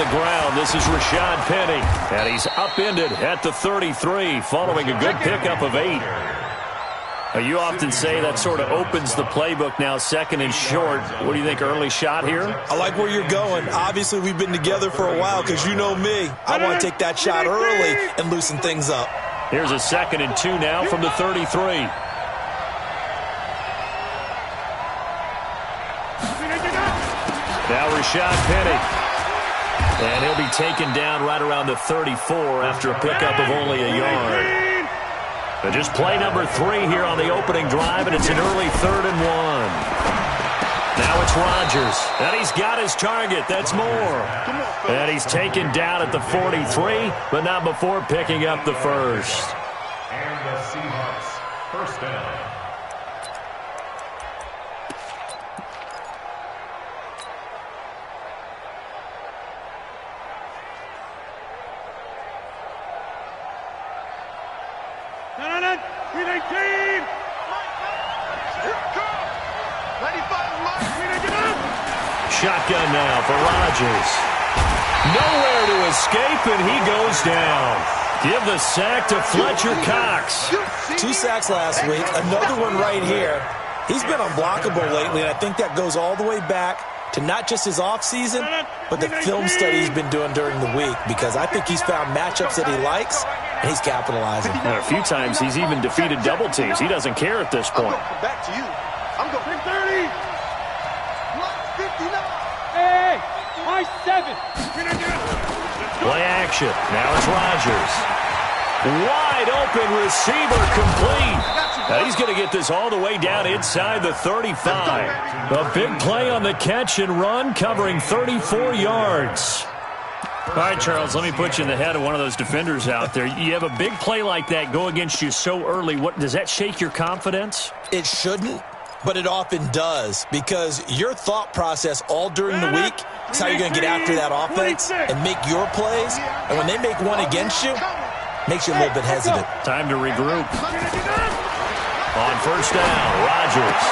the ground. This is Rashad Penny, and he's upended at the 33 following a good pickup of 8. Now, you often say that sort of opens the playbook now, second and short. What do you think, early shot here? I like where you're going. Obviously, we've been together for a while because you know me. I want to take that shot early and loosen things up. Here's a 2nd and 2 now from the 33. Now Rashad Penny. And he'll be taken down right around the 34 after a pickup of only a yard. But just play number 3 here on the opening drive, and it's an early 3rd and 1. Now it's Rodgers, and he's got his target. That's Moore. And he's taken down at the 43, but not before picking up the first. And the Seahawks, first down. Shotgun now for Rodgers. Nowhere to escape, and he goes down. Give the sack to Fletcher Cox. 2 sacks last week, another one right here. He's been unblockable lately, and I think that goes all the way back to not just his offseason, but the film study he's been doing during the week, because I think he's found matchups that he likes, and he's capitalizing. And a few times he's even defeated double teams. He doesn't care at this point. Back to you. I'm going 30. Hey, my 7. Play action. Now it's Rodgers. Wide open receiver complete. Now he's going to get this all the way down inside the 35. A big play on the catch and run, covering 34 yards. All right, Charles, let me put you in the head of one of those defenders out there. You have a big play like that go against you so early. What does that shake your confidence? It shouldn't, but it often does, because your thought process all during the week is how you're going to get after that offense and make your plays. And when they make one against you, makes you a little bit hesitant. Time to regroup. On first down, Rodgers.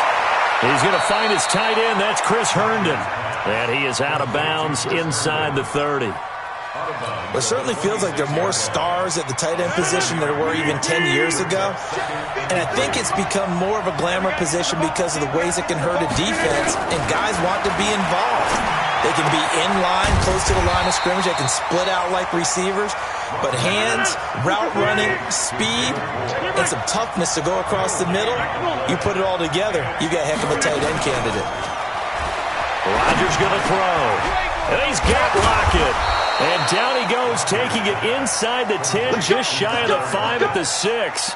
He's going to find his tight end. That's Chris Herndon. And he is out of bounds inside the 30. It certainly feels like there are more stars at the tight end position than there were even 10 years ago. And I think it's become more of a glamour position because of the ways it can hurt a defense, and guys want to be involved. They can be in line, close to the line of scrimmage. They can split out like receivers. But hands, route running, speed, and some toughness to go across the middle, you put it all together, you got a heck of a tight end candidate. Rodgers going to throw. And he's got Lockett. And down he goes, taking it inside the 10, just shy of the 5 at the 6.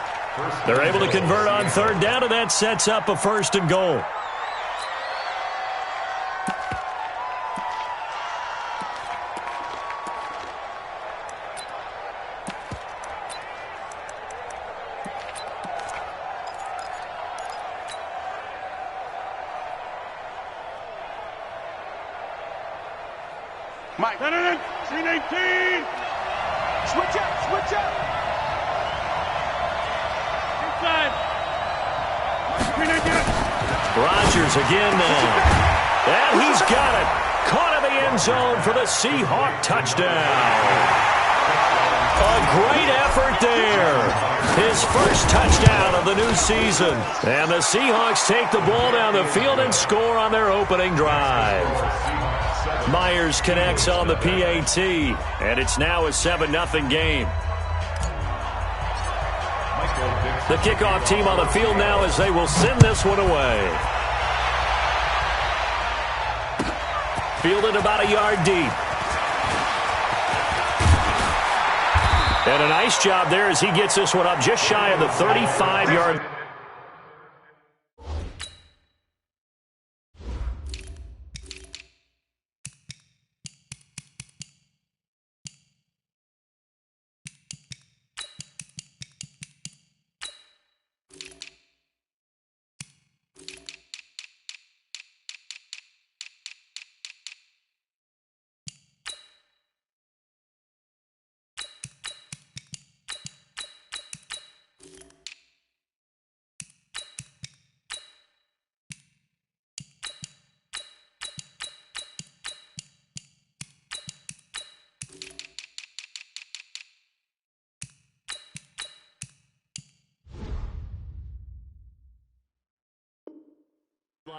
They're able to convert on 3rd down, and that sets up a 1st and goal. Mike. 319. Switch up. Inside. Rodgers again now. And he's got it. Caught in the end zone for the Seahawk touchdown. A great effort there. His first touchdown of the new season. And the Seahawks take the ball down the field and score on their opening drive. Myers connects on the PAT, and it's now a 7-0 game. The kickoff team on the field now as they will send this one away. Fielded about a yard deep. And a nice job there as he gets this one up just shy of the 35-yard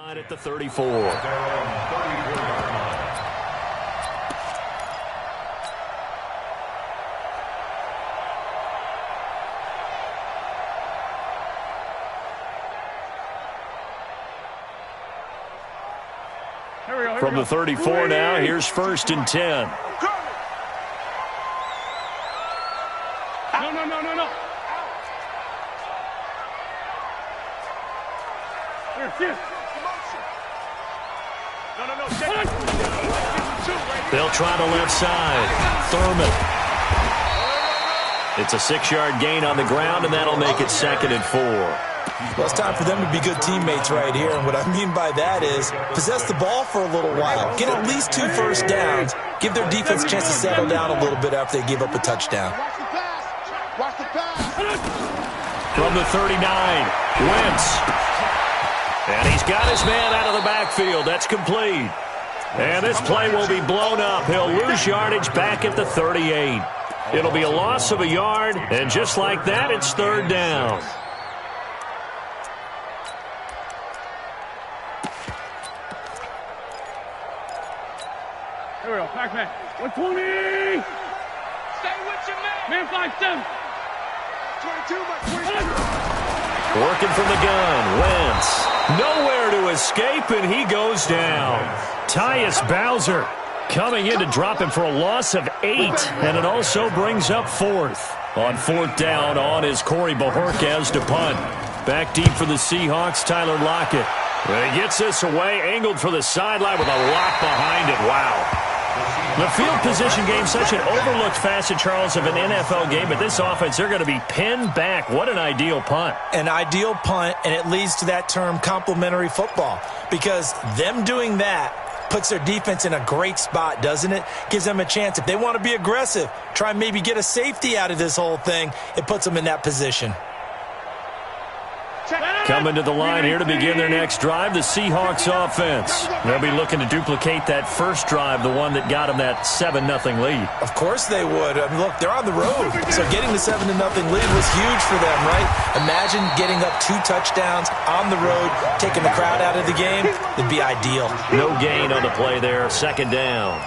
At the 34. From the 34 now, here's 1st and 10. No. Here. They'll try the left side. Thurman. It's a 6-yard gain on the ground, and that'll make it 2nd and 4. Well, it's time for them to be good teammates right here, and what I mean by that is possess the ball for a little while, get at least 2 first downs, give their defense a chance to settle down a little bit after they give up a touchdown. Watch the pass. From the 39, Wentz. And he's got his man out of the backfield. That's complete. And this play will be blown up. He'll lose yardage back at the 38. It'll be a loss of a yard, and just like that, it's 3rd down. Here we go. Back. 120. Stay with your man. Man 5-7. 22, Working from the gun, Wentz. Nowhere to escape, and he goes down. Tyus Bowser coming in to drop him for a loss of 8, and it also brings up 4th. On 4th down, on is Corey Bojorquez to punt. Back deep for the Seahawks, Tyler Lockett. And he gets this away, angled for the sideline with a lock behind it. Wow. The field position game, such an overlooked facet, Charles, of an NFL game, but this offense, they're going to be pinned back. What an ideal punt. An ideal punt, and it leads to that term complementary football, because them doing that puts their defense in a great spot, doesn't it? Gives them a chance. If they want to be aggressive, try and maybe get a safety out of this whole thing, it puts them in that position. Coming to the line here to begin their next drive, the Seahawks offense. They'll be looking to duplicate that first drive, the one that got them that 7-0 lead. Of course they would. I mean, look, they're on the road, so getting the 7-0 lead was huge for them, right? Imagine getting up 2 touchdowns on the road, taking the crowd out of the game. It'd be ideal. No gain on the play there, 2nd down.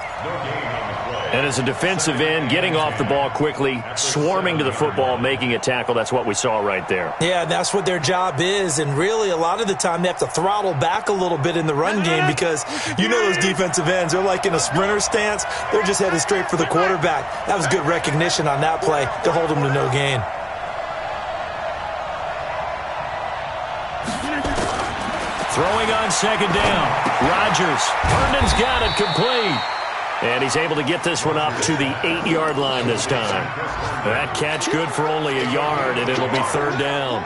And as a defensive end, getting off the ball quickly, swarming to the football, making a tackle, that's what we saw right there. Yeah, that's what their job is, and really a lot of the time they have to throttle back a little bit in the run game because you know those defensive ends, they're like in a sprinter stance. They're just headed straight for the quarterback. That was good recognition on that play to hold them to no gain. Throwing on 2nd down. Rodgers. Herndon's got it complete. And he's able to get this one up to the 8-yard line this time. That catch good for only a yard, and it'll be 3rd down.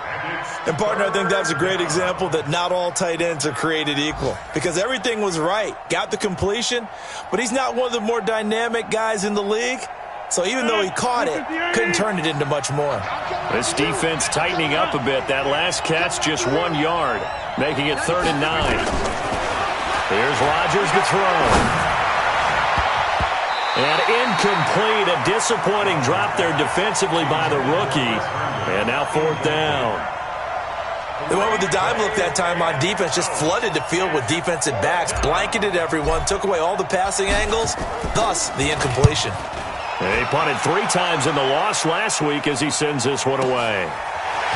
And, partner, I think that's a great example that not all tight ends are created equal because everything was right. Got the completion, but he's not one of the more dynamic guys in the league. So even though he caught it, couldn't turn it into much more. This defense tightening up a bit. That last catch just 1 yard, making it 3rd and 9. Here's Rodgers to throw. And incomplete, a disappointing drop there defensively by the rookie. And now 4th down. They went with the dime look that time on defense, just flooded the field with defensive backs, blanketed everyone, took away all the passing angles, thus the incompletion. And he punted 3 times in the loss last week as he sends this one away.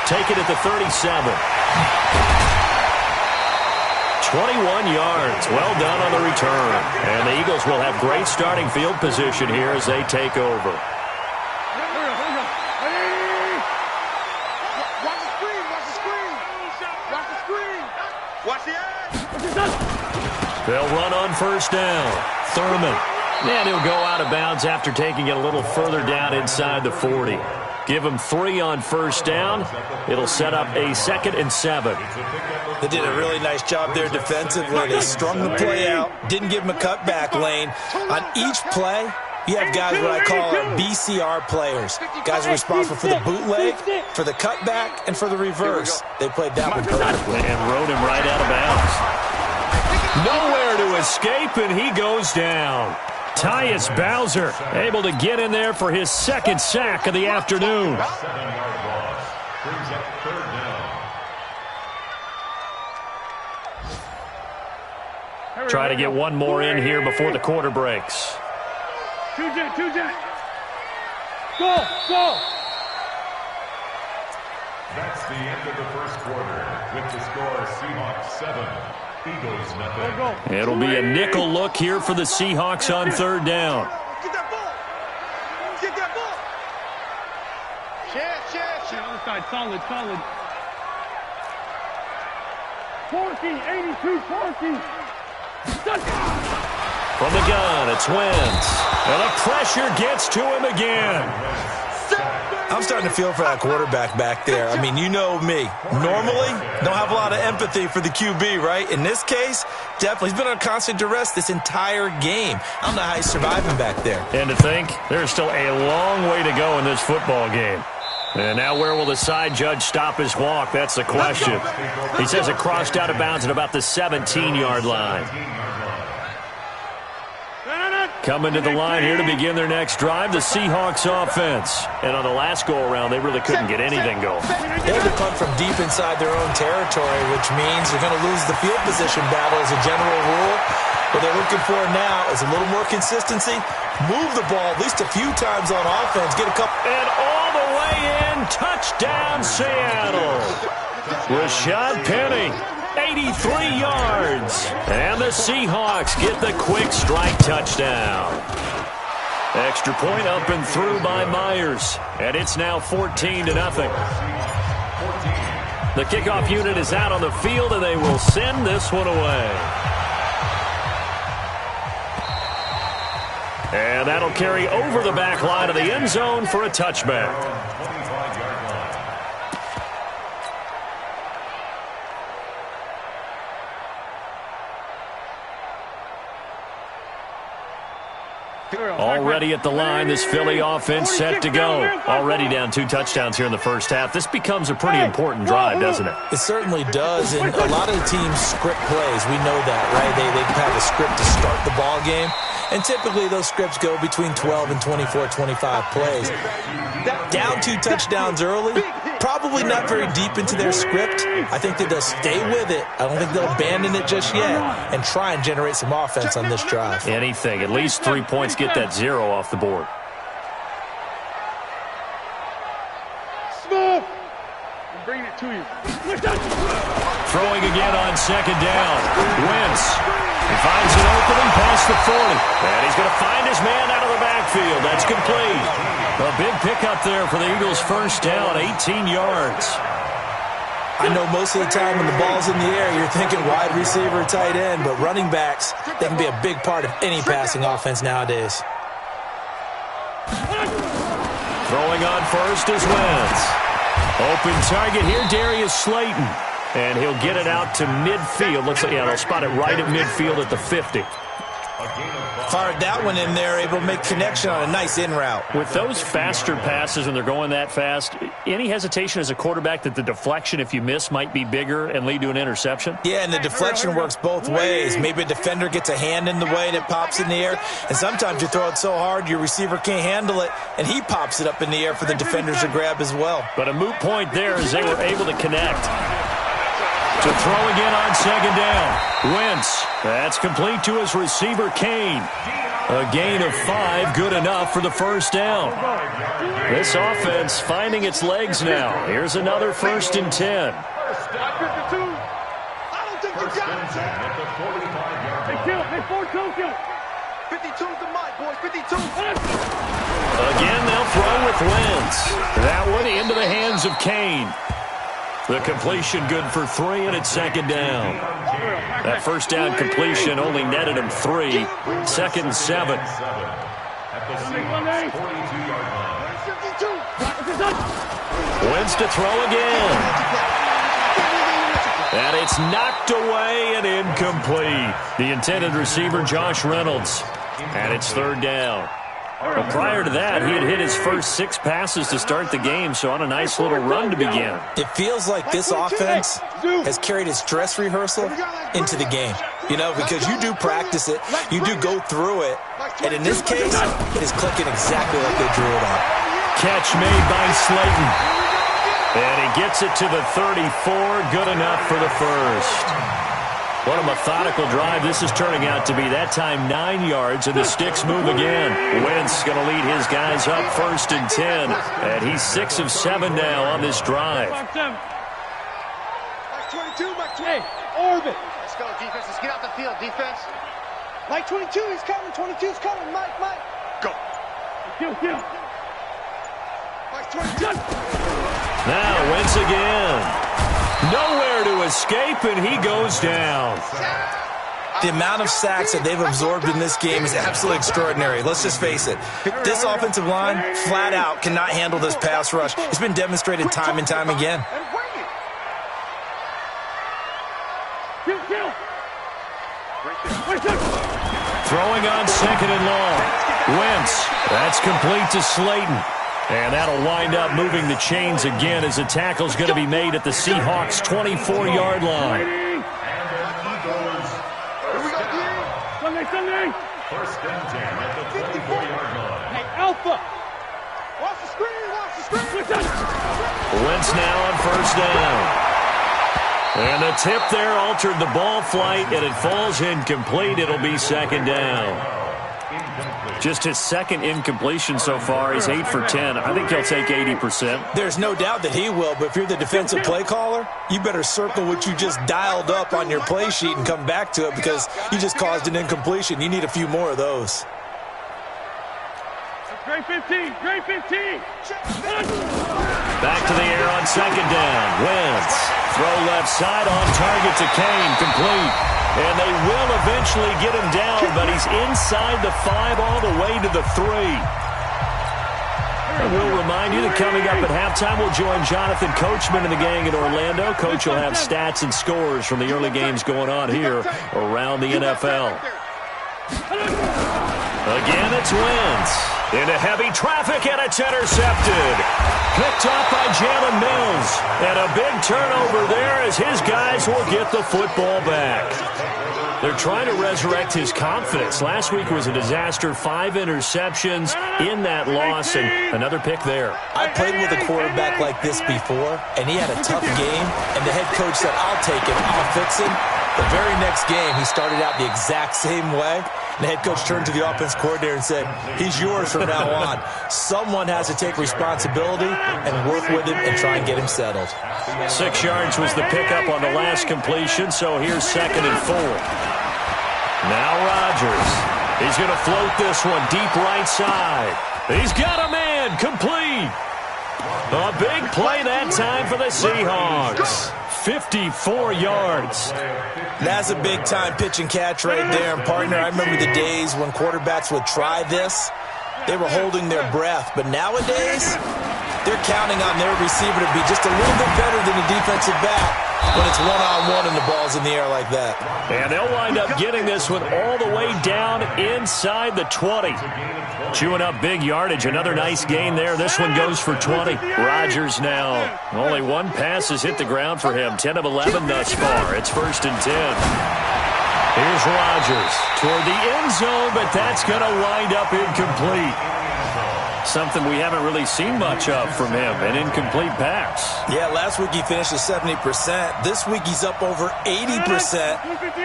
Take it at the 37. 21 yards. Well done on the return. And the Eagles will have great starting field position here as they take over. They'll run on 1st down. Thurman. And he'll go out of bounds after taking it a little further down inside the 40. Give him 3 on 1st down. It'll set up a 2nd and 7. They did a really nice job there defensively. They strung the play out, didn't give him a cutback lane. On each play, you have guys what I call BCR players. Guys are responsible for the bootleg, for the cutback, and for the reverse. They played that one perfectly. And rode him right out of bounds. Nowhere to escape, and he goes down. Tyus Bowser able to get in there for his 2nd sack of the afternoon. Try to get one more in here before the quarter breaks. Two jet. Go. That's the end of the first quarter. With the score, Seahawks 7, Eagles nothing. It'll be a nickel look here for the Seahawks on third down. Get that ball. Share. Other side, solid. Porky, 82, Porky. From the gun, it's Wentz. And the pressure gets to him again. I'm starting to feel for that quarterback back there. I mean, you know me. Normally, don't have a lot of empathy for the QB, right? In this case, definitely. He's been under constant duress this entire game. I don't know how he's surviving back there. And to think, there's still a long way to go in this football game. And now where will the side judge stop his walk? That's the question. He says it crossed out of bounds at about the 17-yard line. Coming to the line here to begin their next drive, the Seahawks offense. And on the last go-around, they really couldn't get anything going. They had to punt from deep inside their own territory, which means you're going to lose the field position battle as a general rule. What they're looking for now is a little more consistency. Move the ball at least a few times on offense. Get a couple. And all the way in, touchdown Seattle. Rashad Penny. 83 yards. And the Seahawks get the quick strike touchdown. Extra point up and through by Myers. And it's now 14-0. The kickoff unit is out on the field, and they will send this one away. And that'll carry over the back line of the end zone for a touchback. Already at the line, this Philly offense set to go. Already down 2 touchdowns here in the first half. This becomes a pretty important drive, doesn't it? It certainly does, and a lot of the teams script plays. We know that, right? They have a script to start the ball game, and typically those scripts go between 12 and 24, 25 plays. Down 2 touchdowns early, probably not very deep into their script. I think that they'll stay with it. I don't think they'll abandon it just yet and try and generate some offense on this drive. Anything, at least 3 points, get that 0 off the board. Smooth. I'm bringing it to you. Throwing again on second down. Wentz. He finds an opening past the 40. And he's going to find his man out of the backfield. That's complete. A big pickup there for the Eagles' first down, 18 yards. I know most of the time when the ball's in the air, you're thinking wide receiver, tight end, but running backs, they can be a big part of any passing offense nowadays. Throwing on first is Wentz. Open target here, Darius Slayton. And he'll get it out to midfield. Looks like, yeah, they'll spot it right at midfield at the 50. Fired that one in there, able to make connection on a nice in route. With those faster passes and they're going that fast, any hesitation as a quarterback that the deflection, if you miss, might be bigger and lead to an interception? Yeah, and the deflection works both ways. Maybe a defender gets a hand in the way and it pops in the air, and sometimes you throw it so hard your receiver can't handle it, and he pops it up in the air for the defenders to grab as well. But a moot point there as they were able to connect. To throw again on second down. Wentz. That's complete to his receiver, Kane. A gain of 5, good enough for the first down. This offense finding its legs now. Here's another 1st and 10. Hey, 4-2 kill. 52's the mic, boys. 52. Again, they'll throw with Wentz. That one into the hands of Kane. The completion good for 3, and it's second down. That first down completion only netted him 3. 2nd and 7. Wentz to throw again. And it's knocked away and incomplete. The intended receiver, Josh Reynolds. And it's 3rd down. Well, prior to that, he had hit his first 6 passes to start the game, so on a nice little run to begin. It feels like this offense has carried its dress rehearsal into the game. You know, because you do practice it, you do go through it, and in this case, it is clicking exactly like they drew it up. Catch made by Slayton. And he gets it to the 34, good enough for the first. What a methodical drive this is turning out to be. That time 9 yards, and the sticks move again. Wentz going to lead his guys up 1st and 10. And he's 6 of 7 now on this drive. Mike 22, Mike 20. Hey, orbit. Let's go, defense. Let's get out the field, defense. Mike 22, he's coming. 22's coming. Mike. Go. Kill. Mike 22. Now Wentz again. Nowhere to escape, and he goes down. The amount of sacks that they've absorbed in this game is absolutely extraordinary. Let's just face it. This offensive line, flat out, cannot handle this pass rush. It's been demonstrated time and time again. Kill. Throwing on 2nd and long. Wentz. That's complete to Slayton. And that'll wind up moving the chains again as the tackle's going to be made at the Seahawks' 24-yard line. Here we go, D. Sunday. 1st and 10 at the 24-yard line. Hey, Alpha. Watch the screen. Wentz now on 1st down. And the tip there altered the ball flight, and it falls incomplete. It'll be 2nd down. Just his 2nd incompletion so far. He's 8 for 10. I think he'll take 80%. There's no doubt that he will, but if you're the defensive play caller, you better circle what you just dialed up on your play sheet and come back to it because you just caused an incompletion. You need a few more of those. Great 15. Back to the air on 2nd down. Wentz. Throw left side on target to Kane. Complete. And they will eventually get him down, but he's inside the 5 all the way to the 3. And we'll remind you that coming up at halftime, we'll join Jonathan Coachman and the gang in Orlando. Coach will have stats and scores from the early games going on here around the NFL. Again, it's Wentz. Into heavy traffic, and it's intercepted. Picked off by Jalen Mills. And a big turnover there as his guys will get the football back. They're trying to resurrect his confidence. Last week was a disaster. 5 interceptions in that loss, and another pick there. I played with a quarterback like this before, and he had a tough game, and the head coach said, I'll take him, I'll fix him. The very next game, he started out the exact same way. The head coach turned to the offense coordinator and said, he's yours from now on. Someone has to take responsibility and work with him and try and get him settled. 6 yards was the pickup on the last completion, so here's 2nd and 4. Now Rodgers. He's going to float this one deep right side. He's got a man. Complete. A big play that time for the Seahawks. 54 yards. That's a big-time pitch and catch right there. And, partner, I remember the days when quarterbacks would try this. They were holding their breath. But nowadays, they're counting on their receiver to be just a little bit better than the defensive back when it's one-on-one and the ball's in the air like that. And they'll wind up getting this one all the way down inside the 20. Chewing up big yardage. Another nice gain there. This one goes for 20. Rodgers now. Only one pass has hit the ground for him. 10 of 11 thus far. It's 1st and 10. Here's Rodgers toward the end zone, but that's going to wind up incomplete. Something we haven't really seen much of from him, an incomplete pass. Yeah, last week he finished at 70%. This week he's up over 80%.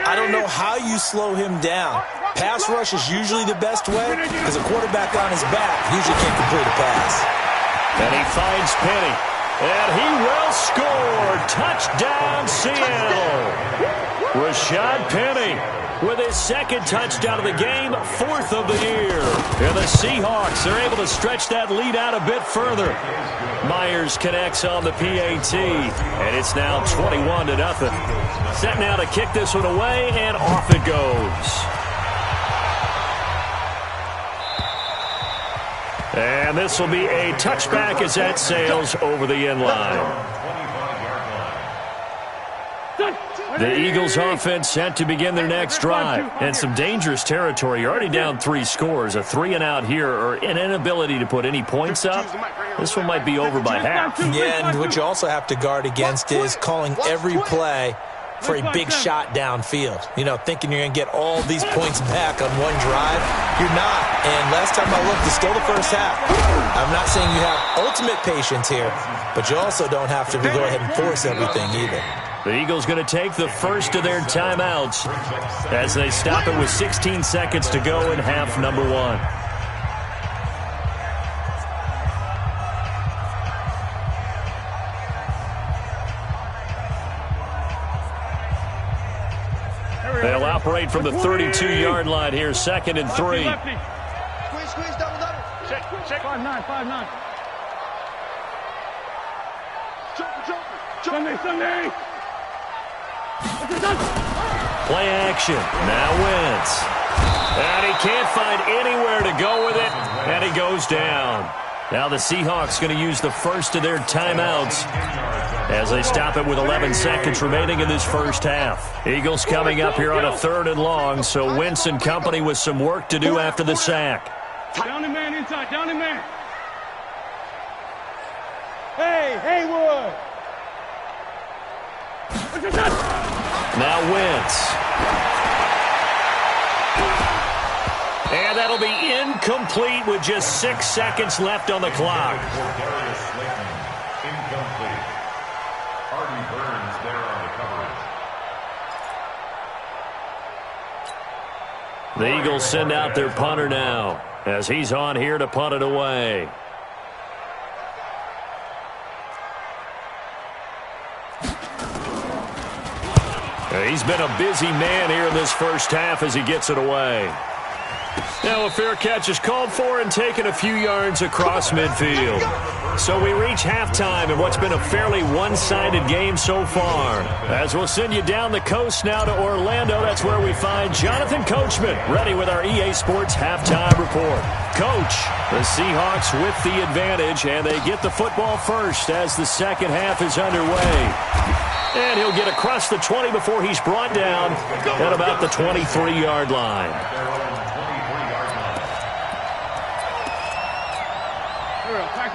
I don't know how you slow him down. Pass rush is usually the best way because a quarterback on his back usually can't complete a pass. And he finds Penny. And he will score. Touchdown, Seattle. Rashad Penny with his 2nd touchdown of the game, 4th of the year. And the Seahawks are able to stretch that lead out a bit further. Myers connects on the PAT, and it's now 21-0. Set now to kick this one away, and off it goes. And this will be a touchback as that sails over the end line. The Eagles offense set to begin their next drive. And some dangerous territory. You're already down 3 scores. A 3-and-out here or an inability to put any points up. This one might be over by half. Yeah, and what you also have to guard against is calling every play for a big shot downfield. You know, thinking you're going to get all these points back on one drive. You're not. And last time I looked, it's still the first half. I'm not saying you have ultimate patience here, but you also don't have to go ahead and force everything either. The Eagles going to take the first of their timeouts as they stop it with 16 seconds to go in half number 1. They'll operate from the 32-yard line here, 2nd and 3. Squeeze, double. Check. 5-9, 5-9. Sunday. Play action. Now Wentz. And he can't find anywhere to go with it, and he goes down. Now the Seahawks going to use the first of their timeouts as they stop it with 11 seconds remaining in this first half. Eagles coming up here on a 3rd and long, so Wentz and company with some work to do after the sack. Down and man inside, down and man. Hey, Haywood. Now Wentz. And that'll be incomplete with just 6 seconds left on the clock. Incomplete. Artie Burns there on the coverage. The Eagles send out their punter now as he's on here to punt it away. He's been a busy man here in this first half as he gets it away. Now a fair catch is called for and taken a few yards across midfield. So we reach halftime in what's been a fairly one-sided game so far. As we'll send you down the coast now to Orlando, that's where we find Jonathan Coachman ready with our EA Sports halftime report. Coach, the Seahawks with the advantage, and they get the football first as the second half is underway. And he'll get across the 20 before he's brought down at about the 23-yard line.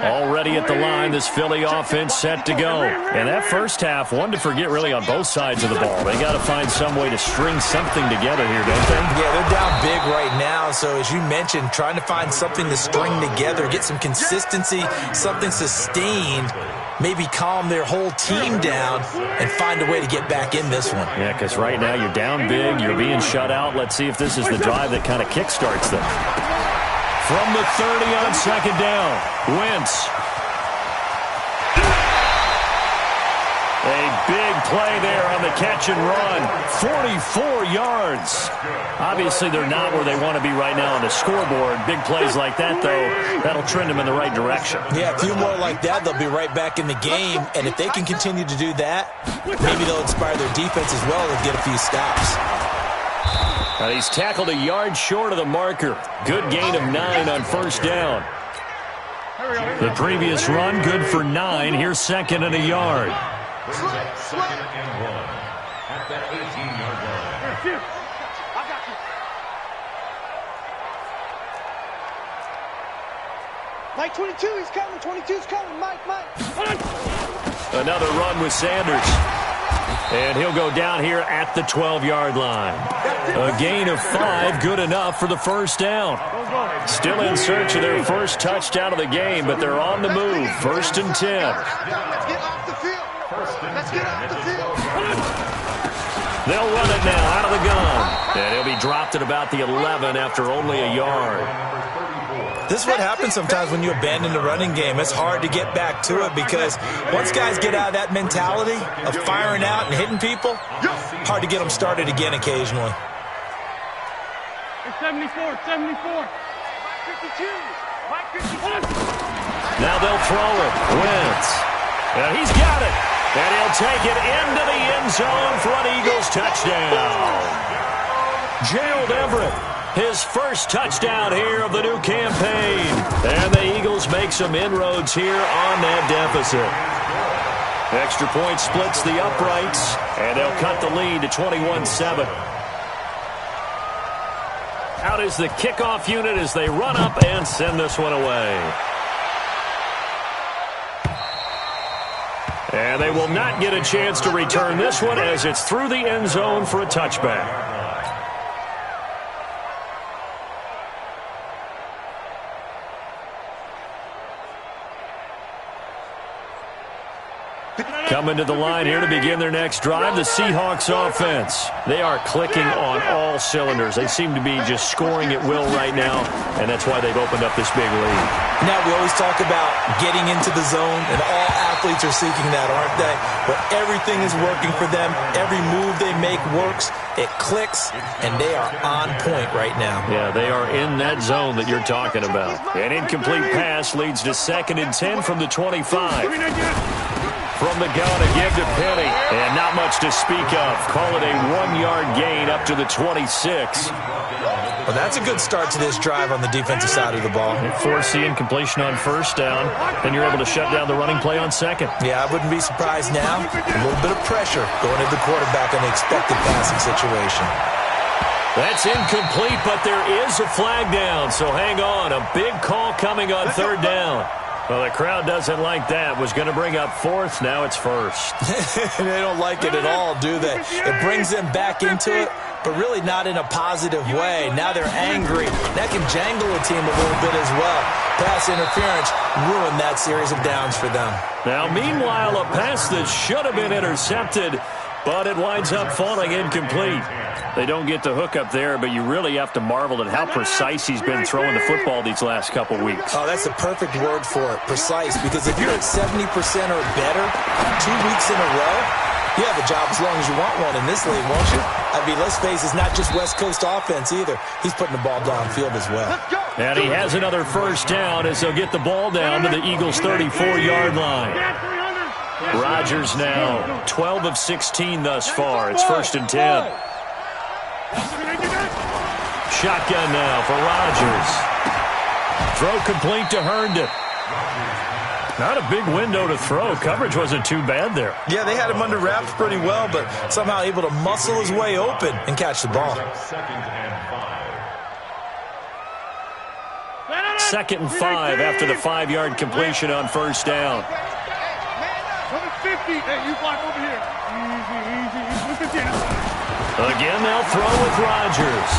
Already at the line, this Philly offense set to go. And that first half, one to forget really on both sides of the ball. They got to find some way to string something together here, don't they? Yeah, they're down big right now. So as you mentioned, trying to find something to string together, get some consistency, something sustained, maybe calm their whole team down and find a way to get back in this one. Yeah, because right now you're down big, you're being shut out. Let's see if this is the drive that kind of kickstarts them. From the 30 on second down, Wentz. A big play there on the catch and run. 44 yards. Obviously, they're not where they want to be right now on the scoreboard. Big plays like that, though, that'll trend them in the right direction. Yeah, a few more like that, they'll be right back in the game. And if they can continue to do that, maybe they'll inspire their defense as well and get a few stops. And he's tackled a yard short of the marker. Good gain of 9 on first down. The previous run, good for 9. Here's 2nd and a yard. Brings up 2nd and 1 at the 18-yard line. I got you. Mike 22, he's coming. 22's coming. Mike. Another run with Sanders. And he'll go down here at the 12-yard line. A gain of 5, good enough for the first down. Still in search of their first touchdown of the game, but they're on the move. 1st and 10. Let's get off the field. Let's get off the field. They'll run it now out of the gun. And he'll be dropped at about the 11 after only a yard. This is what happens sometimes when you abandon the running game. It's hard to get back to it because once guys get out of that mentality of firing out and hitting people, hard to get them started again occasionally. 74. 52. Mike 52. Now they'll throw it. Wentz. And he's got it. And he'll take it into the end zone for an Eagles touchdown. Gerald Everett. His first touchdown here of the new campaign. And the Eagles make some inroads here on that deficit. Extra point splits the uprights, and they'll cut the lead to 21-7. Out is the kickoff unit as they run up and send this one away. And they will not get a chance to return this one as it's through the end zone for a touchback. Coming to the line here to begin their next drive, the Seahawks offense. They are clicking on all cylinders. They seem to be just scoring at will right now, and that's why they've opened up this big lead. Now, we always talk about getting into the zone, and all athletes are seeking that, aren't they? But everything is working for them. Every move they make works. It clicks, and they are on point right now. Yeah, they are in that zone that you're talking about. An incomplete pass leads to 2nd and 10 from the 25. From the gun, a give to Penny. And not much to speak of. Call it a 1-yard gain up to the 26. Well, that's a good start to this drive on the defensive side of the ball. They force the incompletion on 1st down, and you're able to shut down the running play on 2nd. Yeah, I wouldn't be surprised now. A little bit of pressure going at the quarterback in the expected passing situation. That's incomplete, but there is a flag down, so hang on. A big call coming on 3rd down. Well, the crowd doesn't like that. Was going to bring up 4th. Now it's 1st. They don't like it at all, do they? It brings them back into it, but really not in a positive way. Now they're angry. That can jangle a team a little bit as well. Pass interference ruined that series of downs for them. Now, meanwhile, a pass that should have been intercepted, but it winds up falling incomplete. They don't get the hook up there, but you really have to marvel at how precise he's been throwing the football these last couple weeks. Oh, that's the perfect word for it, precise, because if you're at 70% or better 2 weeks in a row, you have a job as long as you want one in this league, won't you? I mean, let's face it, it's not just West Coast offense either. He's putting the ball downfield as well. And he has another 1st down as they'll get the ball down to the Eagles' 34-yard line. Rodgers now 12 of 16 thus far. It's 1st and 10. Shotgun now for Rodgers. Throw complete to Herndon. Not a big window to throw. Coverage wasn't too bad there. Yeah, they had him under wraps pretty well, but somehow able to muscle his way open and catch the ball. 2nd and 5 after the 5-yard completion on 1st down. 50. Hey, you block over here. Easy. Again, they'll throw with Rodgers.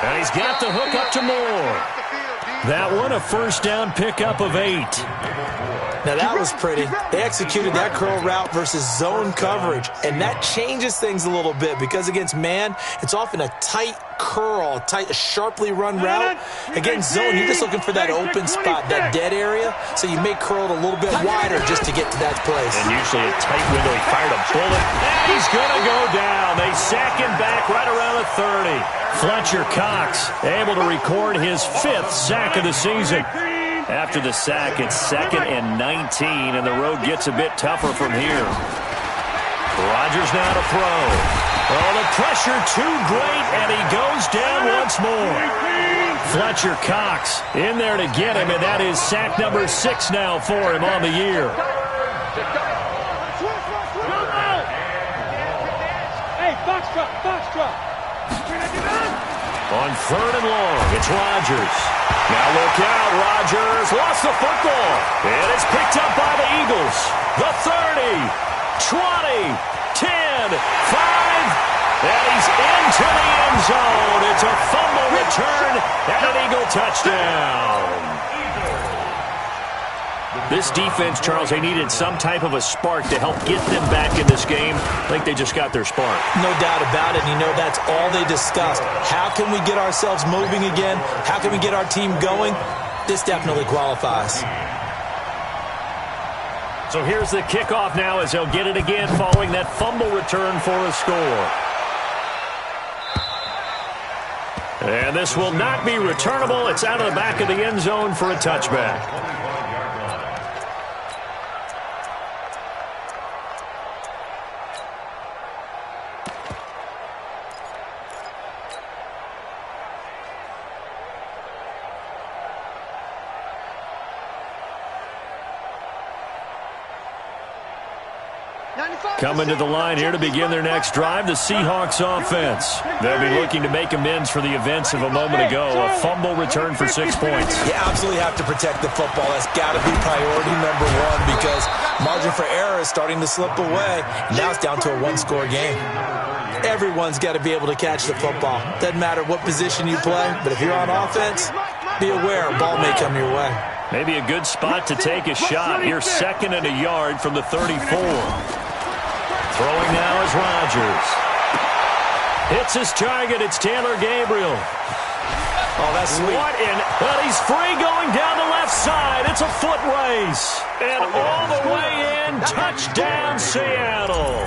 And he's got the hook up to Moore. That one, a 1st down pickup of 8. Now, that was pretty. They executed that curl route versus zone coverage, and that changes things a little bit because against man, it's often a tight curl, a sharply run route. Against zone, you're just looking for that open spot, that dead area, so you may curl it a little bit wider just to get to that place. And usually a tight window. He fired a bullet, and he's going to go down. They sack him back right around the 30. Fletcher Cox able to record his 5th sack of the season. After the sack, it's 2nd and 19, and the road gets a bit tougher from here. Rodgers now to throw. Oh, the pressure too great, and he goes down once more. Fletcher Cox in there to get him, and that is sack number 6 now for him on the year. Hey, box truck. On 3rd and long, it's Rodgers. Now look out, Rodgers lost the football. And it's picked up by the Eagles. The 30, 20, 10, 5, and he's into the end zone. It's a fumble return and an Eagle touchdown. This defense, Charles, they needed some type of a spark to help get them back in this game. I think they just got their spark. No doubt about it. And you know, that's all they discussed. How can we get ourselves moving again? How can we get our team going? This definitely qualifies. So here's the kickoff now as they'll get it again following that fumble return for a score. And this will not be returnable. It's out of the back of the end zone for a touchback. Coming to the line here to begin their next drive, the Seahawks offense. They'll be looking to make amends for the events of a moment ago. A fumble return for 6 points. You absolutely have to protect the football. That's got to be priority number 1 because margin for error is starting to slip away. Now it's down to a 1-score game. Everyone's got to be able to catch the football. Doesn't matter what position you play, but if you're on offense, be aware a ball may come your way. Maybe a good spot to take a shot. Here, 2nd and a yard from the 34. Throwing now is Rodgers. Hits his target. It's Taylor Gabriel. Oh, that's sweet. But he's free going down the left side. It's a foot race. And all the way in, touchdown Seattle.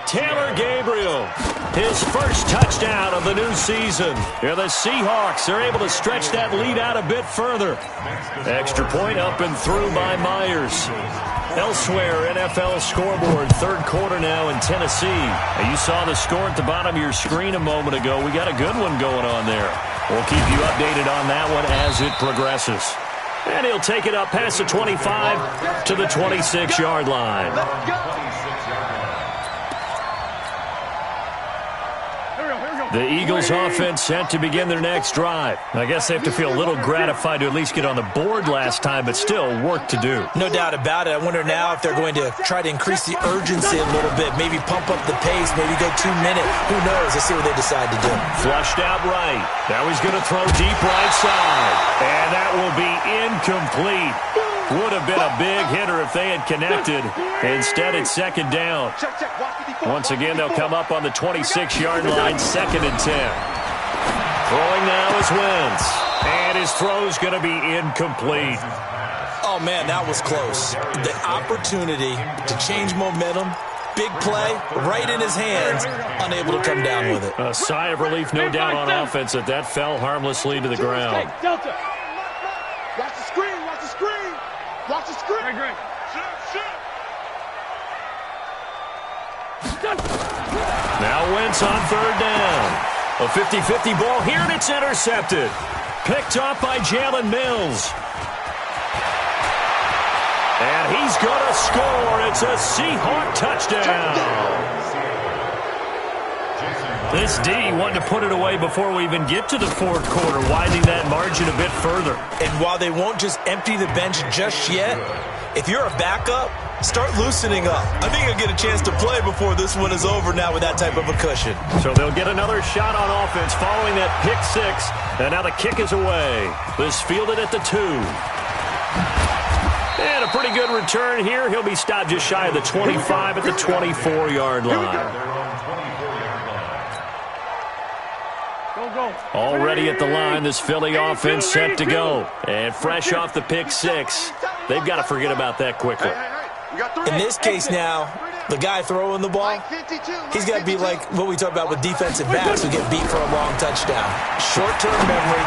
Taylor Gabriel, his first touchdown of the new season. Here the Seahawks are able to stretch that lead out a bit further. Extra point up and through by Myers. Elsewhere, NFL scoreboard, 3rd quarter now in Tennessee. You saw the score at the bottom of your screen a moment ago. We got a good one going on there. We'll keep you updated on that one as it progresses. And he'll take it up past the 25 to the 26-yard line. The Eagles offense set to begin their next drive. I guess they have to feel a little gratified to at least get on the board last time, but still work to do. No doubt about it. I wonder now if they're going to try to increase the urgency a little bit, maybe pump up the pace, maybe go 2 minute. Who knows? Let's see what they decide to do. Flushed out right. Now he's going to throw deep right side. And that will be incomplete. Would have been a big hitter if they had connected. Instead, it's 2nd down. Once again, they'll come up on the 26-yard line, 2nd and 10. Throwing now is Wentz. And his throw's going to be incomplete. Oh, man, that was close. The opportunity to change momentum, big play, right in his hands, unable to come down with it. A sigh of relief, no doubt, on offense that fell harmlessly to the ground. Delta. Watch the screen. Watch the screen. Watch the screen. Great. Now Wentz on 3rd down. A 50-50 ball here, and it's intercepted. Picked off by Jalen Mills. And he's going to score. It's a Seahawk touchdown. This D wanted to put it away before we even get to the 4th quarter, widening that margin a bit further. And while they won't just empty the bench just yet, if you're a backup, start loosening up. I think you'll get a chance to play before this one is over now with that type of a cushion. So they'll get another shot on offense following that pick 6. And now the kick is away. This fielded at the 2. And a pretty good return here. He'll be stopped just shy of the 25 at the 24-yard line. Already at the line, this Philly offense set to go. And fresh off the pick 6, they've got to forget about that quickly. In this case now, the guy throwing the ball, he's got to be like what we talk about with defensive backs who get beat for a long touchdown. Short-term memory,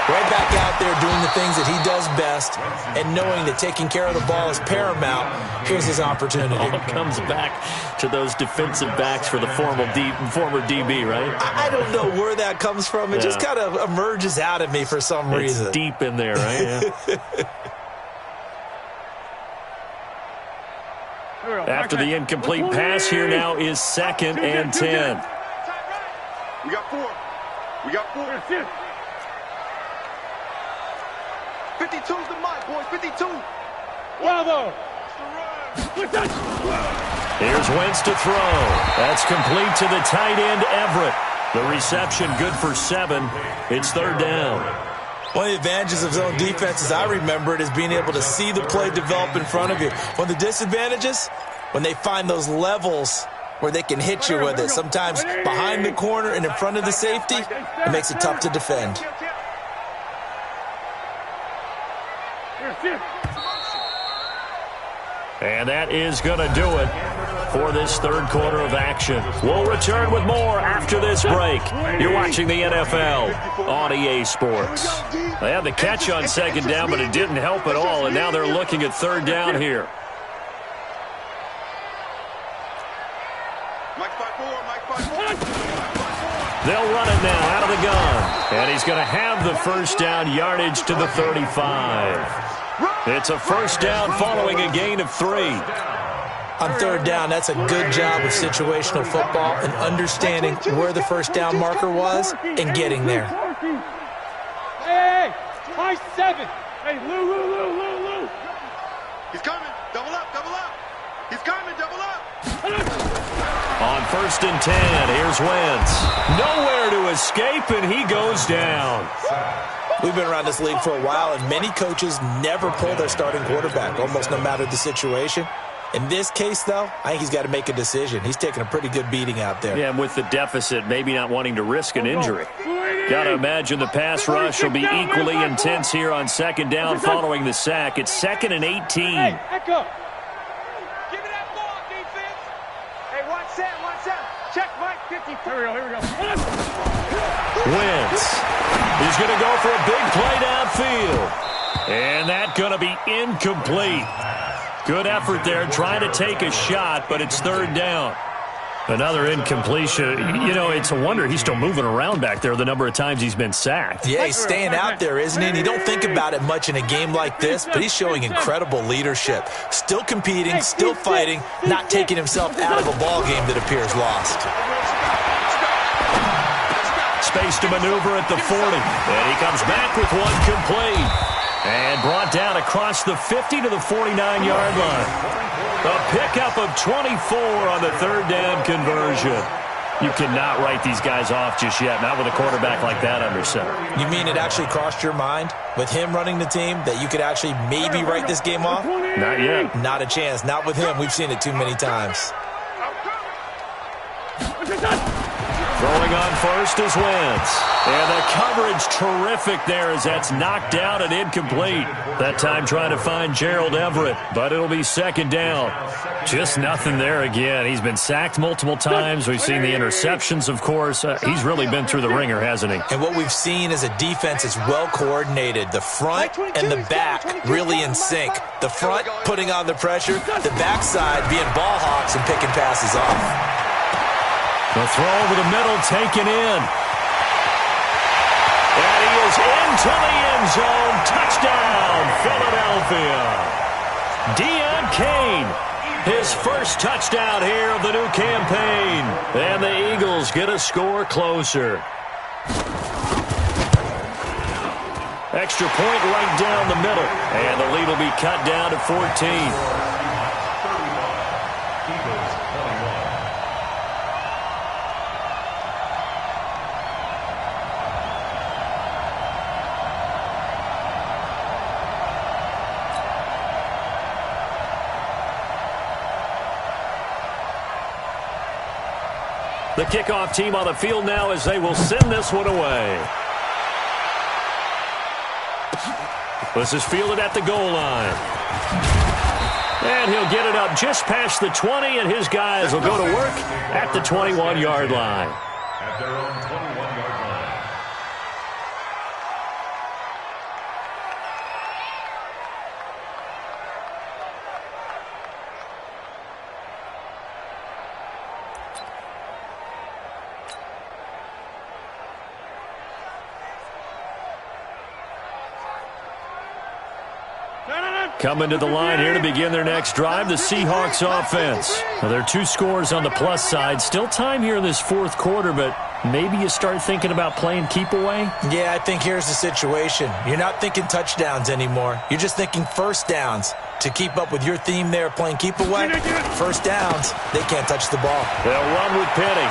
right back out there doing the things that he does best, and knowing that taking care of the ball is paramount. Here's his opportunity. All comes back to those defensive backs for the former DB, right? I don't know where that comes from. It just kind of emerges out of me for some reason. It's deep in there, right? Yeah. After the incomplete pass, here now is 2nd and 10. We got 4. 52's the mic, boys. 52. Bravo. Here's Wentz to throw. That's complete to the tight end, Everett. The reception good for 7. It's 3rd down. One of the advantages of zone defense, as I remember it, is being able to see the play develop in front of you. One of the disadvantages, when they find those levels where they can hit you with it, sometimes behind the corner and in front of the safety, it makes it tough to defend. And that is going to do it for this 3rd quarter of action. We'll return with more after this break. You're watching the NFL on EA Sports. They had the catch on 2nd down, but it didn't help at all, and now they're looking at 3rd down here. They'll run it now out of the gun. And he's going to have the 1st down, yardage to the 35. It's a 1st down following a gain of 3. On 3rd down, that's a good job of situational football and understanding where the 1st down marker was and getting there. Hey, high 7. Hey, Lou. He's coming. Double up. He's coming. Double up. On 1st and 10, here's Wentz. Nowhere to escape, and he goes down. We've been around this league for a while, and many coaches never pull their starting quarterback, almost no matter the situation. In this case, though, I think he's got to make a decision. He's taking a pretty good beating out there. Yeah, and with the deficit, maybe not wanting to risk an injury. Got to imagine the pass rush will be equally intense here on 2nd down following the sack. It's 2nd and 18. Hey, echo. Give me that ball, defense. Hey, watch that. Check Mike 50. Here we go. Wentz is going to go for a big play downfield. And that's going to be incomplete. Good effort there, trying to take a shot, but it's 3rd down. Another incompletion. You know, it's a wonder he's still moving around back there the number of times he's been sacked. Yeah, he's staying out there, isn't he? And you don't think about it much in a game like this, but he's showing incredible leadership. Still competing, still fighting, not taking himself out of a ball game that appears lost. Space to maneuver at the 40. And he comes back with one complete. And brought down across the 50 to the 49-yard line. A pickup of 24 on the 3rd down conversion. You cannot write these guys off just yet, not with a quarterback like that under center. You mean it actually crossed your mind with him running the team that you could actually maybe write this game off? Not yet. Not a chance. Not with him. We've seen it too many times. Throwing on 1st is Wentz. And the coverage terrific there as that's knocked down and incomplete. That time trying to find Gerald Everett, but it'll be 2nd down. Just nothing there again. He's been sacked multiple times. We've seen the interceptions, of course. He's really been through the ringer, hasn't he? And what we've seen is a defense that's well coordinated. The front and the back really in sync. The front putting on the pressure, the backside being ball hawks and picking passes off. The throw over the middle taken in. And he is into the end zone. Touchdown, Philadelphia. Deon Cain, his first touchdown here of the new campaign. And the Eagles get a score closer. Extra point right down the middle. And the lead will be cut down to 14. The kickoff team on the field now as they will send this one away. This is fielded at the goal line. And he'll get it up just past the 20, and his guys will go to work at the 21-yard line. At their own 21-yard line. Coming to the line here to begin their next drive, the Seahawks offense. Now, there are 2 scores on the plus side. Still time here in this 4th quarter, but maybe you start thinking about playing keep away? Yeah, I think here's the situation. You're not thinking touchdowns anymore. You're just thinking 1st downs. To keep up with your theme there, playing keep away, 1st downs, they can't touch the ball. They'll run with Penny.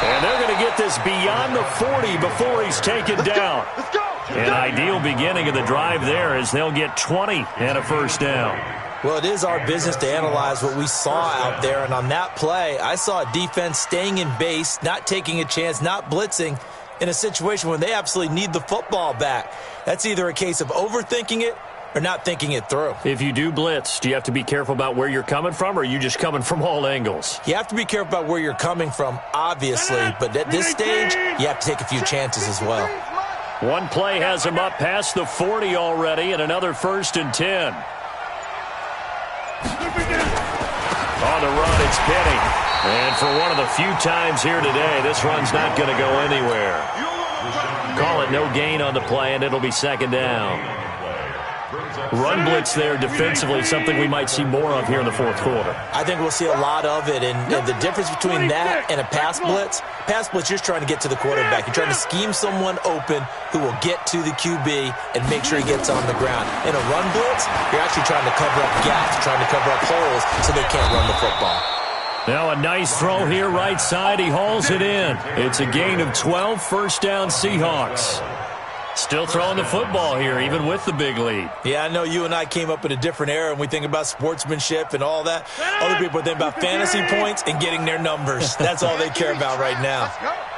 And they're going to get this beyond the 40 before he's taken down. Let's go. An ideal beginning of the drive there as they'll get 20 and a 1st down. Well, it is our business to analyze what we saw out there, and on that play, I saw a defense staying in base, not taking a chance, not blitzing, in a situation when they absolutely need the football back. That's either a case of overthinking it or not thinking it through. If you do blitz, do you have to be careful about where you're coming from, or are you just coming from all angles? You have to be careful about where you're coming from, obviously, but at this stage, you have to take a few chances as well. One play has him up past the 40 already, and another 1st and 10. On the run, it's Penny. And for one of the few times here today, this run's not going to go anywhere. Call it no gain on the play, and it'll be 2nd down. Run blitz there defensively, something we might see more of here in the 4th quarter. I think we'll see a lot of it, and the difference between that and a pass blitz, you're trying to get to the quarterback. You're trying to scheme someone open who will get to the QB and make sure he gets on the ground. In a run blitz, you're actually trying to cover up gaps, trying to cover up holes so they can't run the football. Now a nice throw here right side. He hauls it in. It's a gain of 12, first down Seahawks. Still throwing the football here, even with the big lead. Yeah, I know you and I came up in a different era, and we think about sportsmanship and all that. Other people think about fantasy points and getting their numbers. That's all they care about right now.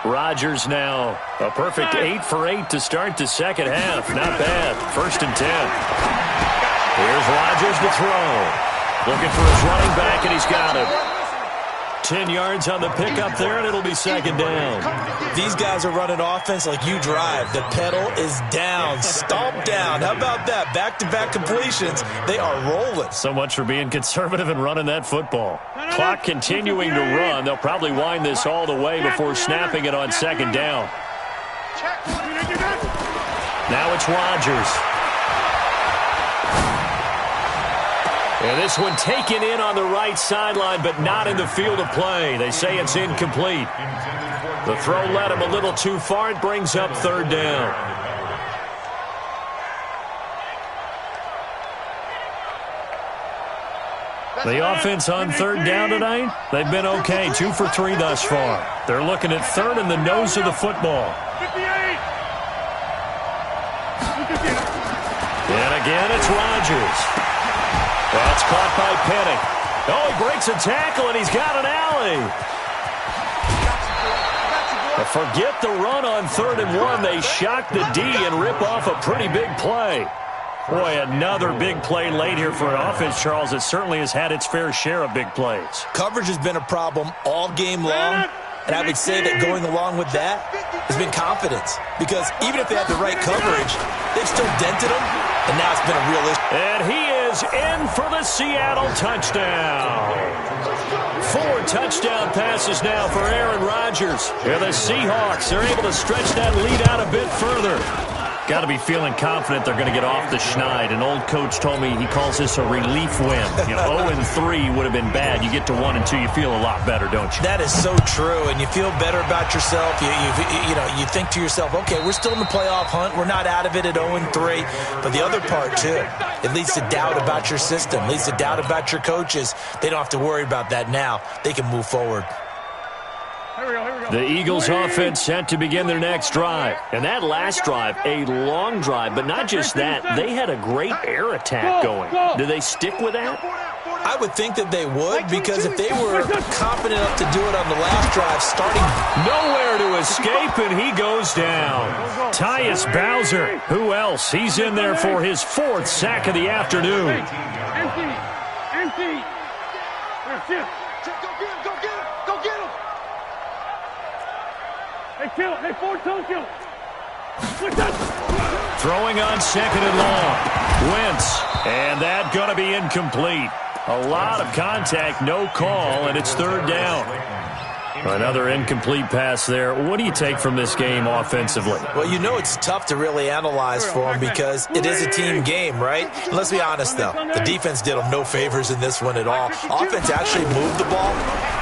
Rodgers now a perfect 8 for 8 to start the second half. Not bad. First and 10. Here's Rodgers to throw. Looking for his running back, and he's got him. 10 yards on the pickup there, and it'll be second down. These guys are running offense like you drive. The pedal is down, stomp down. How about that? Back-to-back completions. They are rolling. So much for being conservative and running that football. Clock continuing to run. They'll probably wind this all the way before snapping it on second down. Now it's Rodgers. And this one taken in on the right sideline, but not in the field of play. They say it's incomplete. The throw led him a little too far. It brings up third down. The offense on third down tonight, they've been okay. 2 for 3 thus far. They're looking at third in the nose of the football. And again, it's Rodgers. That's caught by Penning. Oh, he breaks a tackle, and he's got an alley. Forget the run on 3rd and 1. They shock the D and rip off a pretty big play. Boy, another big play late here for an offense, Charles. It certainly has had its fair share of big plays. Coverage has been a problem all game long, and I would say that going along with that has been confidence. Because even if they had the right coverage, they've still dented them, and now it's been a real issue. And he is in for the Seattle touchdown. 4 touchdown passes now for Aaron Rodgers. Yeah, the Seahawks, they're able to stretch that lead out a bit further. Got to be feeling confident they're going to get off the schneid. An old coach told me he calls this a relief win. 0-3 would have been bad. You get to 1 and 2, you feel a lot better, don't you? That is so true, and you feel better about yourself. You think to yourself, okay, we're still in the playoff hunt. We're not out of it at 0-3. But the other part, too, it leads to doubt about your system, leads to doubt about your coaches. They don't have to worry about that now. They can move forward. The Eagles offense set to begin their next drive. And that last drive, a long drive, but not just that. They had a great air attack going. Do they stick with that? I would think that they would, because if they were confident enough to do it on the last drive, starting nowhere to escape, and he goes down. Tyus Bowser, who else? He's in there for his 4th sack of the afternoon. Empty. Hey, kill him. Hey, Ford, kill him. Throwing on 2nd and long. Wentz. And that going to be incomplete. A lot of contact, no call, and it's 3rd down. Another incomplete pass there. What do you take from this game offensively? Well, you know it's tough to really analyze for them because it is a team game, right? And let's be honest, though. The defense did them no favors in this one at all. Offense actually moved the ball.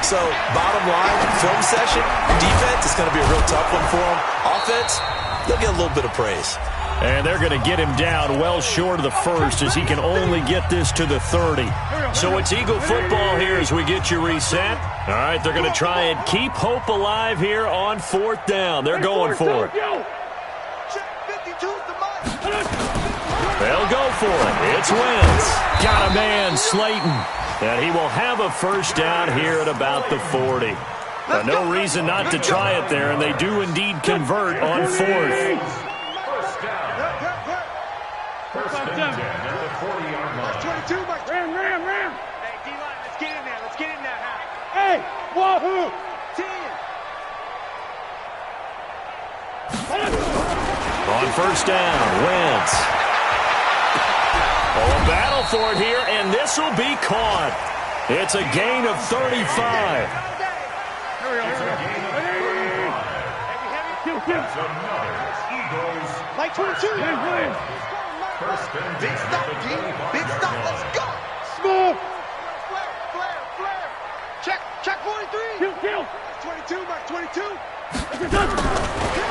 So, bottom line, film session, defense is going to be a real tough one for them. Offense, they'll get a little bit of praise. And they're going to get him down well short of the 1st as he can only get this to the 30. So it's Eagle football here as we get you reset. All right, they're going to try and keep hope alive here on 4th down. They're going for it. They'll go for it. It's Wentz. Got a man, Slayton. And he will have a first down here at about the 40. No reason not to try it there, and they do indeed convert on 4th. First and 10 at the 40-yard line. 22, Mike. Ram. Hey, D-line, let's get in there. Let's get in there, huh? Hey, wahoo. 10. On first down, Wentz. Oh, a battle for it here, and this will be caught. It's a gain of 35. It's a gain of 35. That's another Eagles. Mike 22. First and 10 Big stop, at the D. 25-yard Big stop. line. Let's go. Smooth. Flare. Check 43. Kill. 22, Mike 22.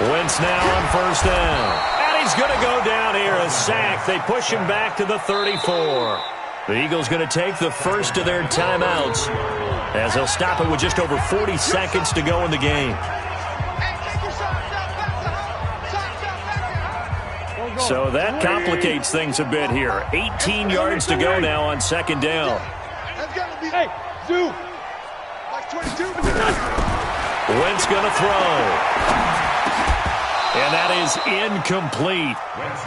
Wentz now on first down. And he's going to go down here, a sack. They push him back to the 34. The Eagles going to take the first of their timeouts. as he'll stop it with just over 40 seconds to go in the game. So that complicates things a bit here. 18 yards to go now on second down. Hey, Zoo. Wentz going to throw. And that is incomplete.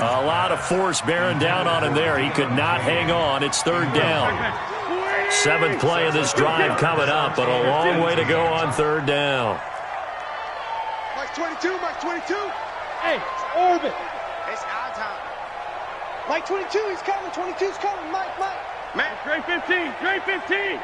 A lot of force bearing down on him there. He could not hang on. It's third down. 7th play of this drive coming up, but a long way to go on third down. Mike 22, Mike 22. Hey, it's Orbit. It's our time. Mike 22, he's coming. 22's coming. Mike. Man, Dre 15. Dre 15.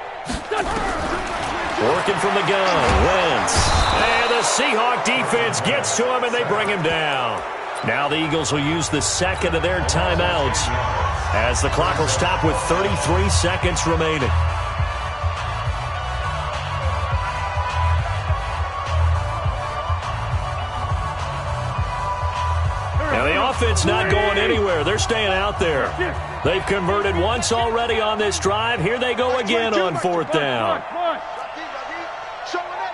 Working from the gun, Wentz. And the Seahawk defense gets to him, and they bring him down. Now the Eagles will use the second of their timeouts as the clock will stop with 33 seconds remaining. Now the offense not going anywhere. They're staying out there. They've converted once already on this drive. Here they go again on fourth down.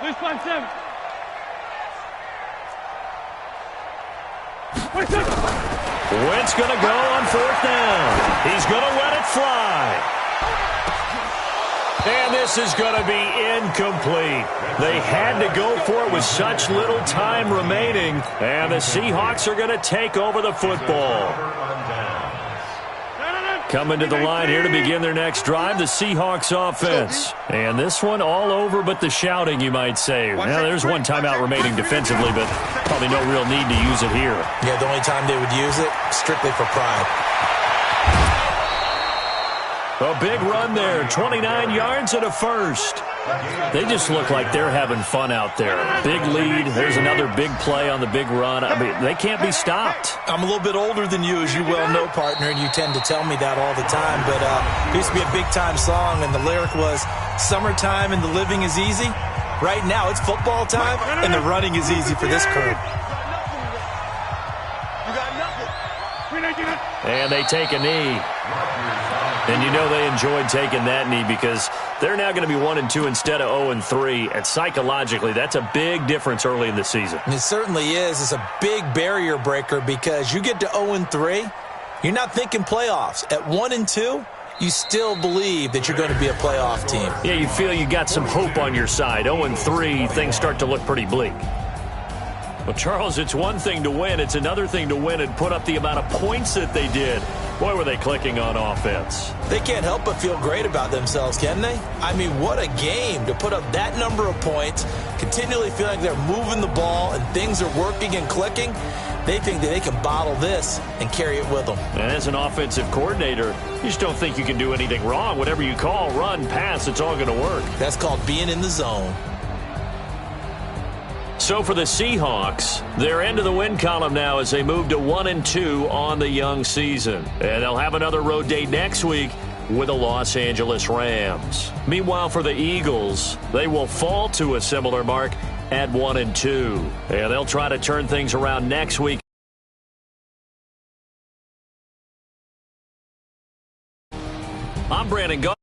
Please find 7. Wentz going to go on fourth down. He's going to let it fly. And this is going to be incomplete. They had to go for it with such little time remaining. And the Seahawks are going to take over the football. Coming to the line here to begin their next drive, the Seahawks offense. And this one all over but the shouting, you might say. Now, there's one timeout remaining defensively, but probably no real need to use it here. Yeah, the only time they would use it, strictly for pride. A big run there, 29 yards and a first. They just look like they're having fun out there. Big lead. There's another big play on the big run. I mean, they can't be stopped. I'm a little bit older than you, as you well know, partner, and you tend to tell me that all the time. But it used to be a big-time song, and the lyric was, "Summertime and the living is easy." Right now, it's football time, and the running is easy for this crew. You got nothing. And they take a knee. And you know they enjoyed taking that knee because they're now going to be 1-2 instead of 0-3. And psychologically, that's a big difference early in the season. And it certainly is. It's a big barrier breaker because you get to 0-3, you're not thinking playoffs. At 1-2, you still believe that you're going to be a playoff team. Yeah, you feel you got some hope on your side. 0-3, things start to look pretty bleak. Well, Charles, it's one thing to win. It's another thing to win and put up the amount of points that they did. Boy, were they clicking on offense. They can't help but feel great about themselves, can they? I mean, what a game to put up that number of points, continually feel like they're moving the ball and things are working and clicking. They think that they can bottle this and carry it with them. And as an offensive coordinator, you just don't think you can do anything wrong. Whatever you call, run, pass, it's all going to work. That's called being in the zone. So for the Seahawks, they're into the win column now as they move to 1-2 on the young season. And they'll have another road date next week with the Los Angeles Rams. Meanwhile, for the Eagles, they will fall to a similar mark at 1-2. And they'll try to turn things around next week. I'm Brandon Gaudin.